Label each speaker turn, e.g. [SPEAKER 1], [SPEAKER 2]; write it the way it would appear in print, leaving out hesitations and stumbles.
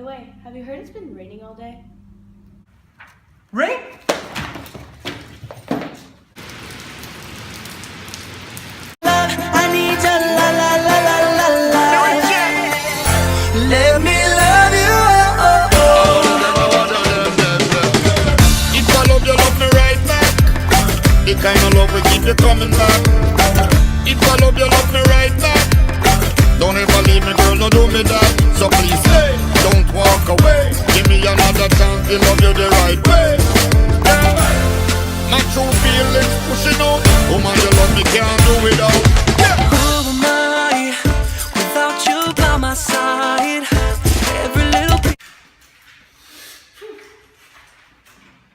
[SPEAKER 1] the way, have you heard it's been raining all day?
[SPEAKER 2] Rain?
[SPEAKER 3] I need your la la la la la la. Let me love you. Oh,
[SPEAKER 4] If I love you, love me right back. The kind of love will keep you coming back. If I love you, love me right back. Don't ever leave me, girl, no do me that. So please, hey, don't walk away. Give me another chance to love you the right way. Yeah. My true feelings pushing out. Woman, you love me, can't do without.